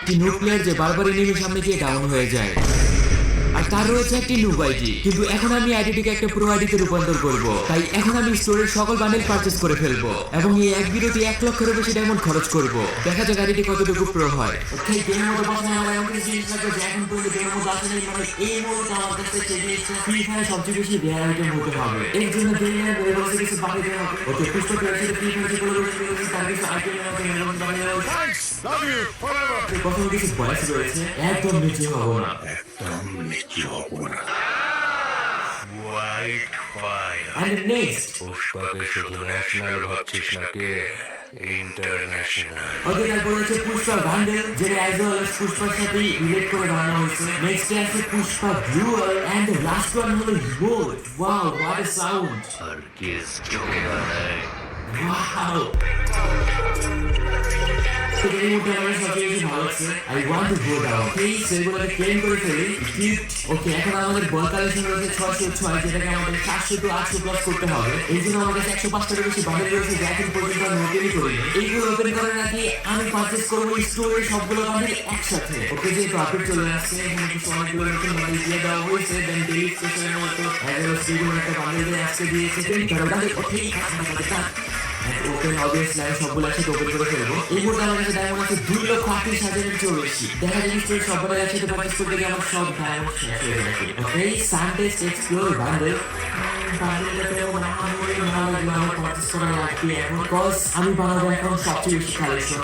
Noob player যে বারবার এনিমির সামনে গিয়ে ডাউন হয়ে যায়, আর তার রয়েছে একটি নুব আইডি। কিন্তু এখন আমি আইডিটিকে একটা প্রো আইডিতে রূপান্তর করব, তাই এখন আমি স্টোরের সকল বান্ডেল পারচেজ করে ফেলবো এবং এই এক ভিডিওতে 1 লক্ষেরও বেশি ডায়মন্ড খরচ করব। দেখা যাক আইডিটি কতটুকু প্রো হয়। ওকে, গেমের মধ্যে বসে আমার এমন কিছু জিনিস লাগবে যে এখন পর্যন্ত গেমের মধ্যে আসেনি। মানে এই মুহূর্তে আমার কাছে সেই জিনিসটা ফ্রি ফায়ার সবচেয়ে বেশি রেয়ার আইটেম হতে হবে। এর জন্য গেমের লেভেলে কিছু বাকি দেওয়া হবে। ওকে, পুষ্প প্লেয়ার সাথে ফ্রি ফায়ার যেগুলো রয়েছে তার কিছু আইটেম আছে, এরকম বাকি দেওয়া হবে। Love you forever. কত কিছু ভয়েস রয়েছে, একদম নিচে হবো না, একদম নিচে হবো না। White fire. And next, পুষ্পাকে শুধু ন্যাশনাল ভাবছিস নাকি ইন্টারন্যাশনাল? ওকে, তারপর হচ্ছে পুষ্পা বান্ডেল, যেটা অ্যাজ ওয়েল অ্যাজ পুষ্পার সাথে রিলেট করে বানানো হয়েছে। নেক্সট আছে পুষ্পা ব্লুয়ার এন্ড দ্য লাস্ট ওয়ান হলো emote. Wow, what a sound. আর কিস তোকে বানায় ওয়াও, এই মুহূর্তে আমার সবচেয়ে বেশি ভালো লাগছে। I want to go down. এই সেগুলোকে ক্লেম করে ফেলি। ওকে, এখন আমাদের বল কালেকশন রয়েছে 606, যেটাকে আমাদের 700 to 800 প্লাস করতে হবে। এই জন্য আমাদের 105টারও বেশি বান্ডেল রয়েছে, যা এখন পর্যন্ত আমি ওপেনই করিনি। এইগুলো ওপেন করে নাকি আমি পারচেজ করবো স্টোরে সবগুলো বান্ডেল একসাথে। ওকে, যেহেতু আপডেট চলে আসছে, এখানে কিছু অনেকগুলো নতুন বান্ডেল দিয়ে দেওয়া হয়েছে। দেন ডেইলি স্পেশালের মতো স্টেডিয়াম একটা বান্ডেল দিয়ে আজকে দিয়েছে। ওকে, ওপেন অবভিয়াসলি আমি সবগুলো একসাথে ওপেন করে ফেলবো। এই মুহূর্তে আমার কাছে ডায়মন্ড আছে 2,38,000 বেশি। দেখা যায় স্টোরি সবগুলো একসাথে পারচেজ করতে গিয়ে আমার সব ডায়মন্ড শেষ হয়ে যাবে। ওকে, সানটেস্ট এক্সপ্লোর বান্ডেল। আমার পারচেজ করা লাগবে এখন, বিকজ আমি বানাবো এখন সবচেয়ে বেশি কালেকশন।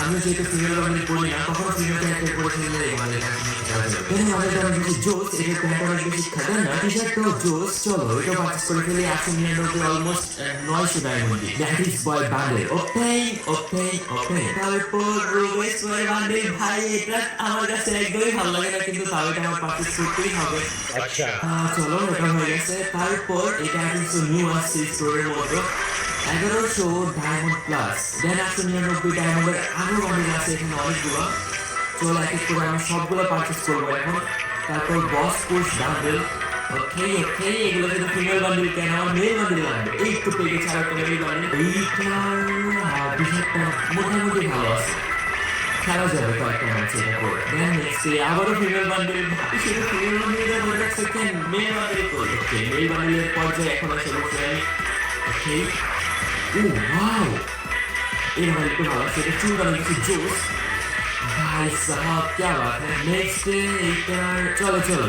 আমি যেহেতু ফিমেল বান্ডেল পড়ি না, কখনো ফিমেল ক্যারেক্টার পড়ে ফেললে জোস, এটা প্যান্টার বেশি খাবে না, টি-শার্ট তো জোস। চলো এটা পারচেজ করে ফেলি। 199 almost 900 diamond. That is boy bundle. Okay okay okay, তারপর রোবেস বয় বান্ডেল। ভাই এটা আমার কাছে একদমই ভালো লাগে না, কিন্তু তাও এটা আমার পারচেজ করতেই হবে। আচ্ছা চলো, এটা হয়ে গেছে। তারপর এটা কিছু নিউ আসছে স্টোরের মতো, 1100 ডায়মন্ড প্লাস। দেন 199 ডায়মন্ডের আরো বান্ডেল আছে এখানে অনেকগুলো। চলো এক এক করে আমি সবগুলো পারচেজ করবো এখন। তারপর বস পুশ বান্ডেল। ওকে ওকে, এগুলো কিন্তু ফিমেল বান্ডেল, কেন আমার মেল বান্ডেল লাগবে। এই তো পেয়ে গেছে আরেকটা মেল বান্ডেল। এইটার বিষয়টা মোটামুটি ভালো আছে, খেলা যাবে কয়েকটা ম্যাচ এটা করে। দেন নেক্সট আবারও ফিমেল বান্ডেল। শুধু ফিমেল বান্ডেলের মধ্যে সেকেন্ড মেল বান্ডেল করি। ওকে, মেল বান্ডেলের পর্যায়ে এখন আসে বসে। ওকে, ও ওয়াও, এর বান্ডেলটা ভালো আছে। এটা চুলকানো কিছু জোস। भाई साहब क्या बात है। नेक्स्ट इधर चलो चलो,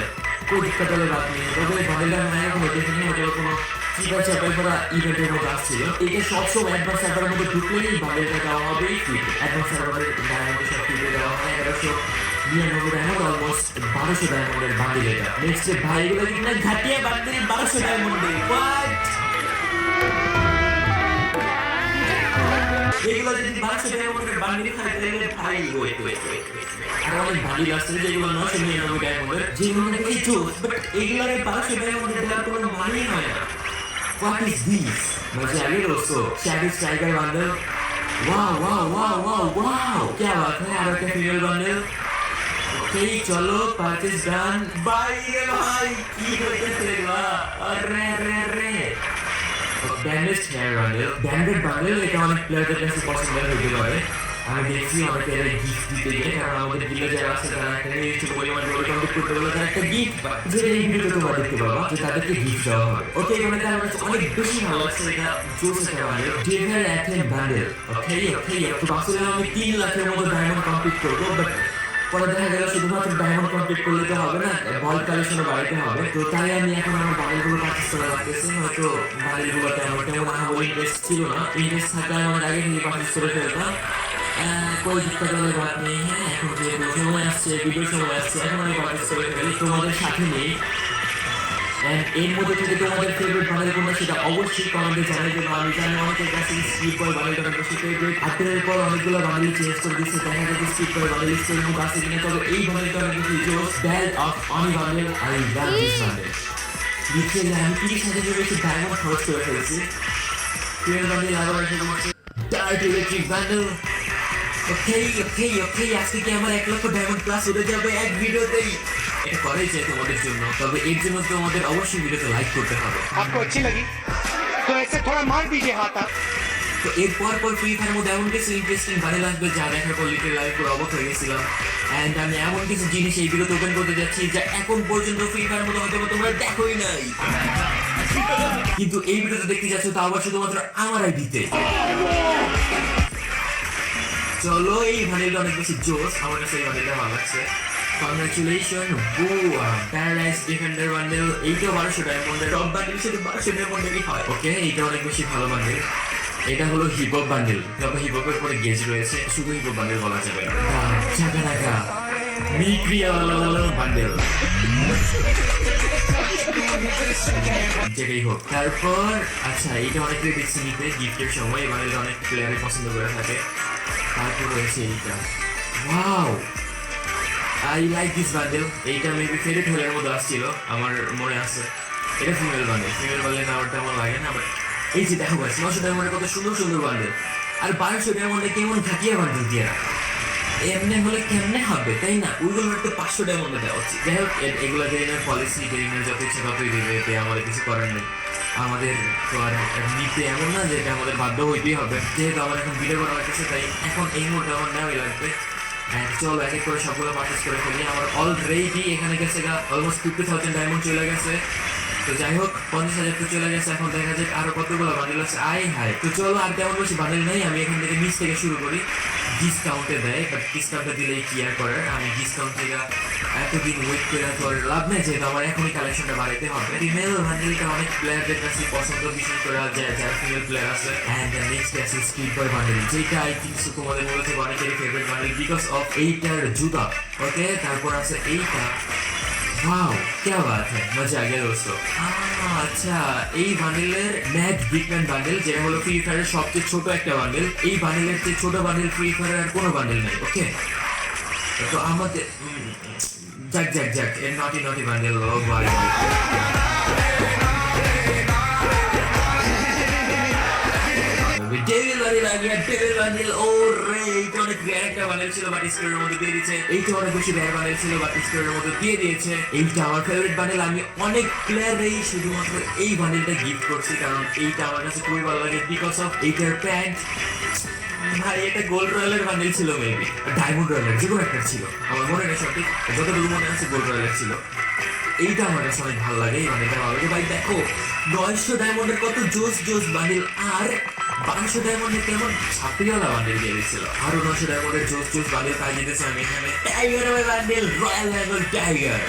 कोई दिक्कत वाली बात नहीं है। তবে বান্ডেলটা নয় এখন দেখেনি, ওটা কোনো চিপা চাপাই করা ইভেন্টের মধ্যে আসছিল। এটা সবসময় অ্যাডভান্স সার্ভারের মধ্যে ঢুকলেই বান্ডেলটা দেওয়া হবে ফ্রি। অ্যাডভান্স সার্ভারের ডায়মন্ডের সব ফ্রিতে দেওয়া হয়। 1199 ডায়মন্ড, অলমোস্ট 1200 ডায়মন্ডের বান্ডেল এটা। নেক্সট ভাই এগুলো কিন্তু ঘাটিয়া বান্ডেল 1200 ডায়মন্ডের। হোয়াট, এগুলো যদি 1200 ডায়মন্ডের বান্ডেল খাই তাহলে ভাই ওয়েট আর অনেক বান্ডেল আসছে যেগুলো 999 ডায়মন্ডের, যেগুলো দেখি জোস, বাট এগুলোর 1200 ডায়মন্ডের দেওয়ার কোনো মানেই হয় না। What is this? मजे आ गए दोस्तों। Shadow striker bundle, wow wow wow wow wow, क्या बात है। और क्या फीमेल बंडल। ओके चलो, परचेज डन। भाई रे भाई की होते चलेगा। अरे रे रे, bandage hair bundle. Banded bundle এটা অনেক প্লেয়ারদের কাছে পছন্দের হতে পারে। আমি দেখছি অনেকে এর গিফট দিতে গিয়ে, কারণ আমাদের গিলে যারা আছে তারা একটা নির্দিষ্ট পরিমাণ রোল কমপ্লিট করতে গেলে তারা একটা গিফট পায়, যেটা এই ভিডিওতে তোমরা দেখতে পাবা যে তাদেরকে গিফট দেওয়া হবে। ওকে, এখানে আমার কাছে অনেক বেশি ভালো লাগছে। এটা জোস একটা বান্ডেল, ডেভার অ্যাথলেট বান্ডেল। ওকে ওকে, তো আসলে আমি 3 লাখের মতো ডায়মন্ড কমপ্লিট করবো, বাট পরে দেখা গেল শুধুমাত্র ডায়মন্ড কমপ্লিট করলে তো হবে না, বল কালেকশনও বাড়াইতে হবে। তো তাই আমি এখন আমার বান্ডেলগুলো পারচেজ করা লাগতেছে। হয়তো বান্ডেলগুলোতে আমার তেমন আহামরি ইন্টারেস্ট ছিল না, ইন্টারেস্ট থাকলে আমার আগে থেকে পারচেজ করে ফেলতাম। कोई दिक्कत वाली बात नहीं है। এখন যেহেতু সময় আসছে, ভিডিও সময় আসছে, এখন আমি পারচেজ করে ফেলি, তোমাদের সাথে নেই। এর মধ্যে থেকে তোমাদের ফেভারিট বান্ডেল কোনটা সেটা অবশ্যই কমেন্টে জানিয়ে দেবো। আমি জানি অনেকের কাছে স্কিপ বয় বান্ডেলটা বেশি ফেভারিট। আপডেটের পর অনেকগুলো বান্ডেল চেঞ্জ করে দিচ্ছে, দেখা যাচ্ছে স্কিপ বয় বান্ডেল স্টোরের মধ্যে আছে কিনা। তবে এই বান্ডেলটা অনেক বেশি জোস, ব্যান্ড অফ অনি bundle. I love this bundle. Literally আমি 30,000 এর বেশি ডায়মন্ড খরচ করে ফেলেছি। ফিমেল বান্ডিল আবার এসে বলছে dirt electric bundle. Okay okay ওকে, আজকে কি আমার 1 লক্ষ ডায়মন্ড প্লাস উঠে যাবে এক ভিডিওতেই? এটা করাই চাই তোমাদের জন্য, তবে এর জন্য তোমাদের অবশ্যই ভিডিওতে লাইক করতে হবে। आपको अच्छी लगी तो ऐसे थोड़ा मार दीजिए हाथ आप। তো এরপর ফ্রি ফায়ার মধ্যে এমন কিছু ইন্টারেস্টিং বান্ডেল আসবে যা দেখার পর লিটারালি লাইভ পুরো অবাক হয়ে গেছিলাম। অ্যান্ড আমি এমন কিছু জিনিস এই ভিডিওতে ওপেন করতে যাচ্ছি যা এখন পর্যন্ত ফ্রি ফায়ার মধ্যে হয়তো তোমরা দেখোই নাই, কিন্তু এই ভিডিওতে দেখতে যাচ্ছ তা আবার শুধুমাত্র আমার আইডিতে। চলো, এই বান্ডেলটা অনেক বেশি জোস, আমার কাছে এই বান্ডেলটা ভালো লাগছে। কংগ্রাচুলেশন, প্যারাডাইস ডিফেন্ডার বান্ডেল, এইটা 1200 ডায়মন্ডের। টপ বান্ডেল শুধু 1200 ডায়মন্ডেরই হয়। ওকে, এইটা অনেক বেশি ভালো বান্ডেল। এটা হলো হিপ হপ বান্ডেল, তবে হিপ হপের পরে গেজ রয়েছে, শুধু হিপ হপ বান্ডেল বলা যাবে না। চাকানাকা মিক্রিয়াওয়ালা বান্ডেল, যেটাই হোক। তারপর আচ্ছা, এইটা অনেকেই দেখছি নিতে গিফটের সময়, এই বান্ডেলটা অনেক প্লেয়ারে পছন্দ করে থাকে। তারপর রয়েছে এইটা, wow I like this bundle. এইটা মেবি ফেভারিট হোলের মধ্যে আসছিল, আমার মনে আছে। এটা ফিমেল বান্ডেল, ফিমেল বান্ডেল নাম্বারটা আমার লাগে না, বাট এই যে দেখো গাইস, 900 ডায়মন্ডের কত সুন্দর সুন্দর বান্ডেল, আর 1200 ডায়মন্ডে কেমন ঘাটিয়া বান্ডেল দিয়ে রাখা। এমনি হলে কেমনে হবে, তাই না? ওইগুলো একটু 500 ডায়মন্ডে দেওয়া উচিত। যাই হোক, এগুলো গেরিনার পলিসি, গেরিনার যত ইচ্ছে ততই দেবে, এতে আমাদের কিছু করার নেই। আমাদের তো আর নিতে এমন না যে এটা আমাদের বাধ্য হইতেই হবে, যেহেতু আমার এখন ভিডিও করা হচ্ছে, তাই এখন এই মুহূর্তে আমার নেওয়াই লাগবে। চলো এক এক করে সবগুলো পারচেস করে ফেলি। আমার অলরেডি এখানে গেছে অলমোস্ট 50,000 ডায়মন্ড চলে গেছে। তো যাই হোক, 50,000 তো চলে গেছে, এখন দেখা যাক আরো কতগুলো বান্ডেল আছে। আয় হায়, তো চলো আর তেমন বেশি বান্ডেল নেই, আমি এখান থেকে নিচ থেকে শুরু করি। ডিসকাউন্টে দেয়, বাট ডিসকাউন্টে দিলেই কি আর করার, আমি ডিসকাউন্ট থেকে এতদিন ওয়েট করে তো আর লাভ নেই, যেহেতু আমার এখনই কালেকশনটা বাড়াইতে হবে। ফিমেল বান্ডেলটা অনেক প্লেয়ারদের কাছে পছন্দ, বিশেষ করে যারা ফিমেল প্লেয়ার আছে। অ্যান্ড নেক্সট আছে স্পিড বয় বান্ডেল, যেটা আই থিঙ্ক তোমাদের মধ্যে থেকে অনেকেরই ফেভারিট বান্ডেল বিকজ অফ এইটার জুতা। ওকে, তারপর আছে এইটা, वाओ क्या बात है, मजा आ गया दोस्तों। আচ্ছা, এই বান্ডেলের ম্যাট বিগম্যান বান্ডেল, যেটা হলো ফ্রি ফায়ারের সবচেয়ে ছোট একটা বান্ডেল। এই বান্ডেলের চেয়ে ছোট বান্ডেল ফ্রি ফায়ারের আর কোনো বান্ডেল নেই। ওকে, তো আমাদের যাক যাক যাক, এর নটি নটি বান্ডেল। ও ভাই, ডেভিল বান্ডেল আগে, ডেভিল বান্ডেল। ও রে, এইটা অনেক রেয়ার একটা বান্ডেল ছিল, বাট স্টোরের মধ্যে দিয়ে দিয়েছে। এইটা অনেক বেশি রেয়ার বান্ডেল ছিল, বাট স্টোরের মধ্যে দিয়ে দিয়েছে। এইটা আমার ফেভারিট বান্ডেল, আমি অনেক প্লেয়ারেই শুধুমাত্র এই বান্ডেলটা গিফট করছি, কারণ এইটা আমার কাছে খুবই ভালো লাগে বিকজ অফ এইটার প্যান্ট। ভাই, এটা গোল্ড রয়্যালের বান্ডেল ছিল, মেবি ডায়মন্ড রয়্যালের, যে কোনো একটা ছিল, আমার মনে নেই সঠিক, যতটুকু মনে আছে গোল্ড রয়্যালের ছিল। এইটা আমার কাছে অনেক ভালো লাগে, এই বান্ডেলটা ভালো লাগে। ভাই দেখো, 900 ডায়মন্ডের কত জোস জোস বান্ডেল, আর 1200 ডায়মন্ডের কেমন ছাপিওয়ালা বান্ডেল দিয়ে দিয়েছিল। আরো 900 ডায়মন্ডের জোস জোস বান্ডেল পাই দিতেছে আমি এখানে। Tiger bundle, royal level tiger.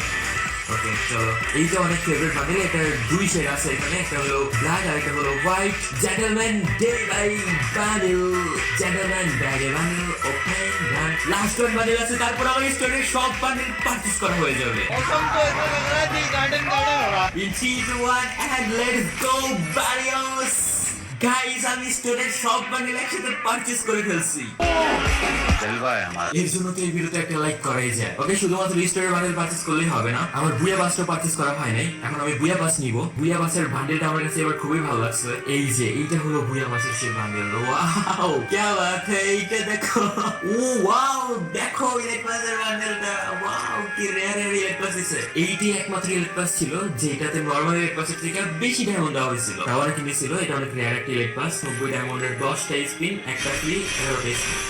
Okay, চলো, এইটা অনেক ফেভারিট বান্ডেল। এটার দুই শেড আছে এখানে, একটা হলো ব্ল্যাক আর একটা হলো white. Gentleman day by bundle, gentleman ব্যাগে bundle, open done. Last one bundle আছে, তারপর আমার স্টোরের সব বান্ডেল পারচেজ করা হয়ে যাবে। मौसम तो ऐसा लग रहा है कि गार्डन गार्डन हो रहा है। In 3, 2, 1 and let's go Barrios! Guys, আমি স্টোরের সব বান্ডেল একসাথে পারচেজ করে ফেলছি। जलवा है हमारा। এর জন্য তো এই ভিডিওতে একটা লাইক করাই যায়। ওকে, শুধুমাত্র স্টোরের বান্ডেল পারচেজ করলেই হবে না, আমার বুয়া বাসটা পারচেজ করা হয় নাই। এখন আমি বুয়া বাস নিব। বুয়া বাসের বান্ডেলটা আমার কাছে এবার খুবই ভালো লাগছে। এই যে এইটা হলো বুয়া বাসের সেই বান্ডেল। ওয়াও क्या बात है, এইটা দেখো। ও ওয়াও, দেখো ইলেকট্রাসের বান্ডেলটা। ওয়াও, কি রেয়ার ইলেকট্রাস দিছে। এইটি একমাত্র ইলেকট্রাস ছিল যেটাতে নরমাল ইলেকট্রাসের থেকে বেশি ডায়মন্ড দেওয়া হয়েছিল। তাও কিনেছিল, এটা অনেক রেয়ার একটা ইলেকট্রাস। 90 ডায়মন্ডের 10টা স্পিন, একটা ফ্রি, 11টা স্পিন।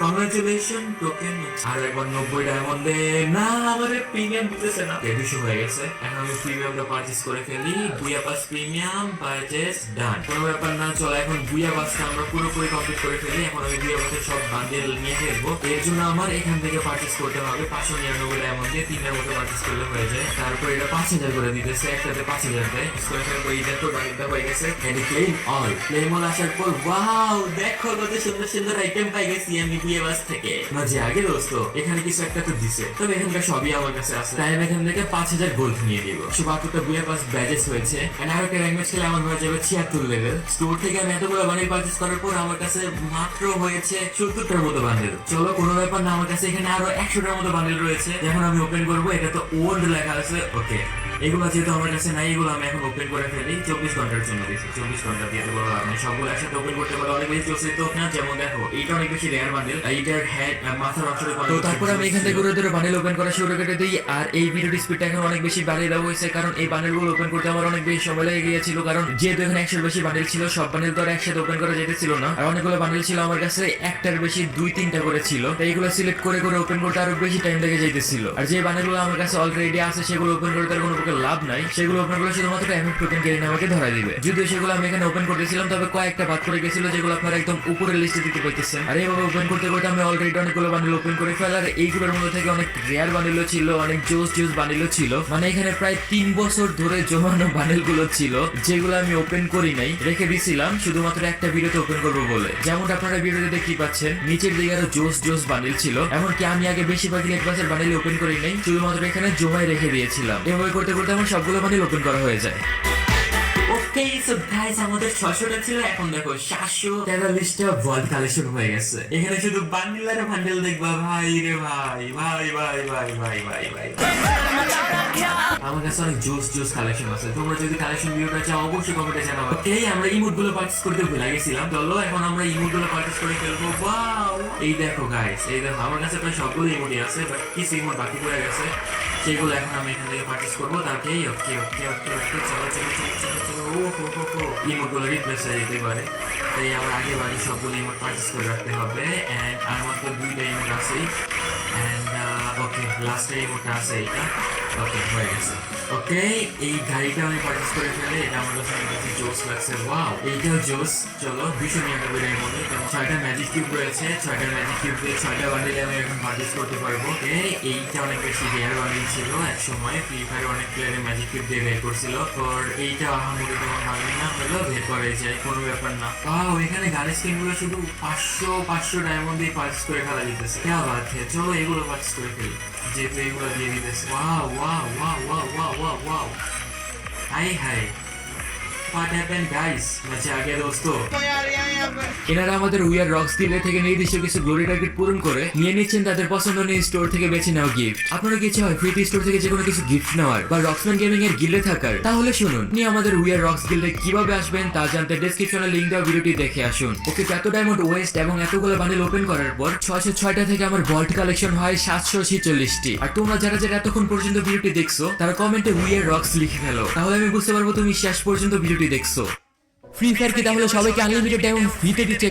Congratulation token. আর একবার 90 ডায়মন্ডে না, আমাদের প্রিমিয়াম দিতেছে না, 200 হয়ে গেছে। এখন আমি প্রিমিয়ামটা পারচেজ করে ফেলি। বুয়া পাস প্রিমিয়াম পারচেজ ডান, কোনো ব্যাপার না। চলো, এখন বুয়া পাসটা আমরা পুরোপুরি কমপ্লিট করে ফেলি। এখন আমি বুয়া পাসের সব বান্ডেল নিয়ে ফেলবো। এর জন্য আমার এখান থেকে পারচেজ করতে হবে 599 ডায়মন্ডে 3টার মতো পারচেজ করলে হয়ে যায়। তারপর এটা 5000 করে দিতেছে, একটাতে 5000 দেয়। স্কোয়ার ফেলবো, এই দেখো বান্ডেলটা হয়ে গেছে। And claim all, claim all আসার পর ওয়াও, দেখো কত সুন্দর সুন্দর আইটেম পাই গেছি আমি বুয়া পাস থেকে। মজা আগে দোস্ত, এখানে কিছু একটা তো দিছে, তবে এখানকার সবই আমার কাছে আছে, তাই আমি এখান থেকে 5000 গোল্ড নিয়ে দিব। 72টা বুয়া পাস ব্যাজেস হয়েছে। এন্ড আর একটা ল্যাঙ্গুয়েজ খেলে আমার হয়ে যাবে 76 লেভেল। স্টোর থেকে আমি এতগুলো বান্ডেল পারচেজ করার পর আমার কাছে মাত্র হয়েছে 70টার মতো বান্ডেল। চলো, কোনো ব্যাপার না, আমার কাছে এখানে আরো 100টার মতো বান্ডেল রয়েছে। যখন আমি ওপেন করবো, এটা তো ওল্ড লেখা আছে। ওকে, এগুলো যেহেতু আমার কাছে নাই, এগুলো আমি এখন ওপেন করে ফেলি 24 ঘন্টার জন্য দিয়েছি। 24 ঘন্টা দিয়ে দেবো, আপনি সবগুলো একসাথে ওপেন করতে পারলে অনেক বেশি চলছে তো না। যেমন দেখো এইটা অনেক বেশি রেয়ার বান্ডেল, এইটার হেড মাথার অংশটা তো তারপর আমি এখান থেকে ঘুরে ধরে বান্ডেল ওপেন করা শুরু করে দিই। আর এই ভিডিওর স্পিডটা এখন অনেক বেশি বাড়িয়ে দেওয়া হয়েছে, কারণ এই বান্ডেলগুলো ওপেন করতে আমার অনেক বেশি সময় লেগে গিয়েছিল, কারণ যেহেতু এখানে 100 বেশি বান্ডেল ছিল, সব বান্ডেল তো আর একসাথে ওপেন করা যেতেছিল না। আর অনেকগুলো বান্ডেল ছিল আমার কাছে, একটার বেশি 2-3টা করে ছিল, তাই এগুলো সিলেক্ট করে করে ওপেন করতে আরো বেশি টাইম লেগে যাইতেছিল। আর যে বান্ডেলগুলো আমার কাছে অলরেডি আছে সেগুলো ওপেন করতে আর কোনো প্রকার লাভ নাই, সেগুলো ওপেন করে শুধুমাত্র এমএফ টোকেন কিনে আমাকে ধরা দিবে। যদিও সেগুলো আমি এখানে ওপেন করতেছিলাম, তবে কয়েকটা বাদ করে গেছিল যেগুলো আপনারা একদম উপরের লিস্টে দিতে পারতেছেন। আর এইভাবে ওপেন করতে করতে আমি অলরেডি অনেকগুলো বান্ডেল ওপেন করে ফেলার। এইগুলোর মধ্যে থেকে অনেক রেয়ার বান্ডেলও ছিল, অনেক জোস বান্ডেলও ছিল, মানে এখানে প্রায় 3 বছর ধরে জমানো বান্ডেল গুলো ছিল যেগুলো আমি ওপেন করি নাই, রেখে দিছিলাম শুধুমাত্র একটা ভিডিওতে ওপেন করবো বলে। যেমন আপনারা ভিডিওতে দেখতে পাচ্ছেন নিচের দিকে আরো জোস বান্ডেল ছিল, এমনকি আমি আগে বেশিরভাগ লেট বাসের বান্ডেল ওপেন করি নাই, শুধুমাত্র এখানে জমায় রেখে দিয়েছিলাম। এভাবে করতে করতে আমার সবগুলো বান্ডেল ওপেন করা হয়ে যায়। ওকে সো গাইস, আমাদের 600টা ছিল, এখন দেখো 743টা ভল্ট কালেকশন হয়ে গেছে। এখানে শুধু বান্ডেল আর বান্ডেল দেখবা ভাই রে ভাই ভাই ভাই ভাই ভাই ভাই ভাই। আমার কাছে অনেক জোস কালেকশন আছে, তোমরা যদি কালেকশন ভিডিওটা চাও অবশ্যই কমেন্টে জানাও। ওকে, আমরা ইমোট গুলো পারচেজ করতে ভুলে গেছিলাম, চলো এখন আমরা ইমোট গুলো পারচেজ করে ফেলবো। ওয়াও, এই দেখো গাইস, এই দেখো আমার কাছে প্রায় সবগুলো ইমোটই আছে, বাট কিছু ইমোট বাকি পড়ে গেছে, সেগুলো এখন আমি এখান থেকে পারচেজ করবো। তারপরে ওকে ওকে ওকে ওকে চলো চলো চলো চলো চলো। ও ইমোট গুলো রিপ্লেস হয়ে যেতে পারে, তাই আমার আগে বাড়ি সবগুলো ইমোট পারচেজ করে রাখতে হবে। এন্ড আর মাত্র 2টা ইমোট আছে, এন্ড ওকে লাস্ট ইমোটটা আছে এইটা। ওকে হয়ে গেছে। ওকে, এই গাড়িটা আমি পারচেজ করে ফেলে, এটা আমার কাছে অনেক বেশি জোস লাগছে। ওয়াও, এইটাও জোস। চলো 299 এর মধ্যে 6টা ম্যাজিক কিউব রয়েছে, 6টা ম্যাজিক কিউব দিয়ে 6টা বান্ডেলে আমি এখন পারচেজ করতে পারবো। ওকে, এইটা অনেক বেশি রেয়ার বান্ডেল ছিল, এক সময় ফ্রি ফায়ার অনেক প্লেয়ারে ম্যাজিক কিউব দিয়ে বের করছিল, তোর এইটা আহামরি তোমার ভালো না হলো, বের করে যায়, কোনো ব্যাপার না। ওয়াও, এখানে গাড়ি স্কিন গুলো শুধু 500 ডায়মন্ড দিয়ে পারচেজ করে ফেলা যেতেছে। क्या बात है, চলো এগুলো পারচেজ করে ফেলি, যেহেতু এগুলো দিয়ে দিতেছে। Wow wow wow wow wow wow wow, high high, What happened guys? মজা आ गया दोस्तों। এনারা আমাদের উইয়ার রক স্কিলে থেকে নির্দিষ্ট কিছু গ্লোরি টার্গেট পূরণ করে নিয়ে নিচ্ছেন তাদের পছন্দনীয় স্টোর থেকে বেছে নেওয়া গিফট। আপনারা কি ইচ্ছে হয় ফ্রিতে স্টোর থেকে যে কোনো কিছু গিফট নেওয়ার বা রক্সম্যান গেমিং এর গিল্ডে থাকার? তাহলে শুনুন, নিয়ে আমাদের উইয়ার রক্স গিল্ডে কিভাবে আসবেন তা জানতে ডেসক্রিপশনে লিংক দেওয়া ভিডিওটি দেখে আসুন। ওকে, এত ডায়মন্ড ওয়েস্ট এবং এতগুলো বান্ডেল ওপেন করার পর 606টা থেকে আমার ভল্ট কালেকশন হয় 746টি। আর তোমরা যারা যারা এতক্ষণ পর্যন্ত ভিডিওটি দেখছো তারা কমেন্টে উইয়ার রক্স লিখে ফেলো, তাহলে আমি বুঝতে পারবো তুমি শেষ পর্যন্ত ভিডিওটি দেখছো। ফ্রি ফায়ার কি তাহলে সবাইকে আনলিমিটেড ডায়মন্ড ফ্রিতে দিচ্ছে?